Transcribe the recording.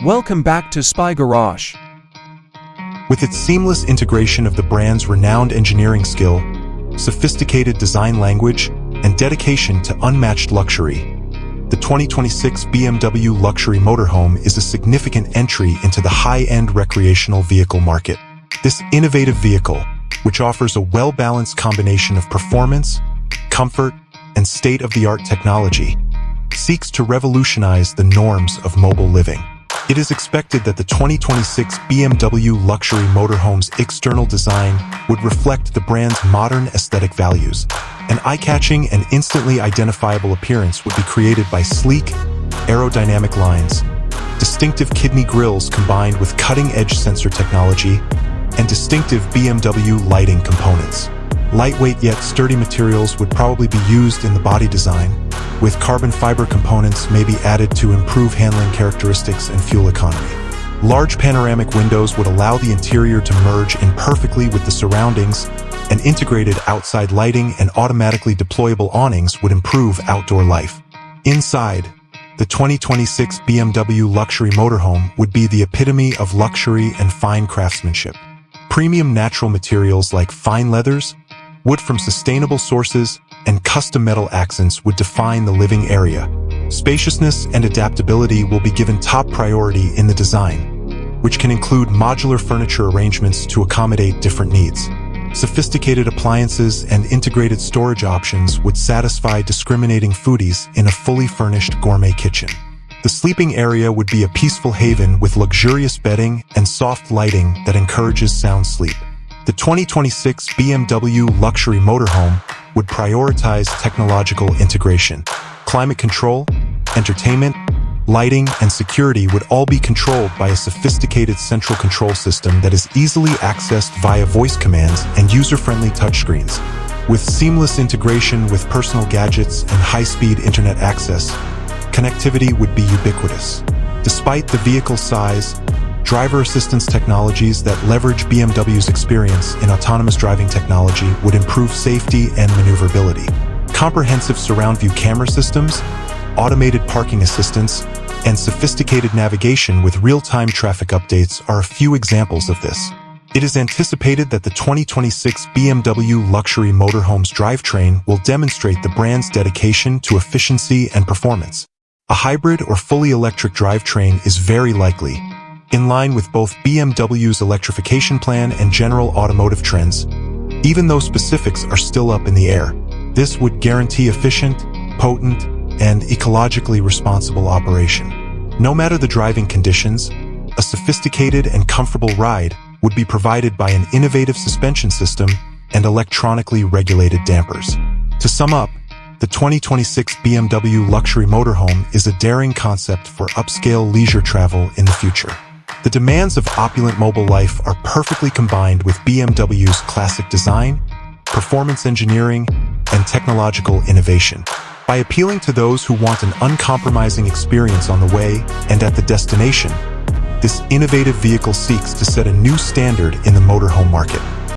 Welcome back to Spy Garage. With its seamless integration of the brand's renowned engineering skill, sophisticated design language, and dedication to unmatched luxury, the 2026 BMW Luxury Motorhome is a significant entry into the high-end recreational vehicle market. This innovative vehicle, which offers a well-balanced combination of performance, comfort, and state-of-the-art technology, seeks to revolutionize the norms of mobile living. It is expected that the 2026 BMW Luxury Motorhome's external design would reflect the brand's modern aesthetic values. An eye-catching and instantly identifiable appearance would be created by sleek, aerodynamic lines, distinctive kidney grills combined with cutting-edge sensor technology, and distinctive BMW lighting components. Lightweight yet sturdy materials would probably be used in the body design, with carbon fiber components may be added to improve handling characteristics and fuel economy. Large panoramic windows would allow the interior to merge in perfectly with the surroundings, and integrated outside lighting and automatically deployable awnings would improve outdoor life. Inside, the 2026 BMW Luxury Motorhome would be the epitome of luxury and fine craftsmanship. Premium natural materials like fine leathers, wood from sustainable sources, and custom metal accents would define the living area. Spaciousness and adaptability will be given top priority in the design, which can include modular furniture arrangements to accommodate different needs. Sophisticated appliances and integrated storage options would satisfy discriminating foodies in a fully furnished gourmet kitchen. The sleeping area would be a peaceful haven with luxurious bedding and soft lighting that encourages sound sleep. The 2026 BMW Luxury Motorhome would prioritize technological integration. Climate control, entertainment, lighting, and security would all be controlled by a sophisticated central control system that is easily accessed via voice commands and user-friendly touchscreens. With seamless integration with personal gadgets and high-speed internet access, connectivity would be ubiquitous. Despite the vehicle's size, driver assistance technologies that leverage BMW's experience in autonomous driving technology would improve safety and maneuverability. Comprehensive surround view camera systems, automated parking assistance, and sophisticated navigation with real-time traffic updates are a few examples of this. It is anticipated that the 2026 BMW Luxury Motorhome's drivetrain will demonstrate the brand's dedication to efficiency and performance. A hybrid or fully electric drivetrain is very likely, in line with both BMW's electrification plan and general automotive trends, even though specifics are still up in the air. This would guarantee efficient, potent, and ecologically responsible operation. No matter the driving conditions, a sophisticated and comfortable ride would be provided by an innovative suspension system and electronically regulated dampers. To sum up, the 2026 BMW Luxury Motorhome is a daring concept for upscale leisure travel in the future. The demands of opulent mobile life are perfectly combined with BMW's classic design, performance engineering, and technological innovation. By appealing to those who want an uncompromising experience on the way and at the destination, this innovative vehicle seeks to set a new standard in the motorhome market.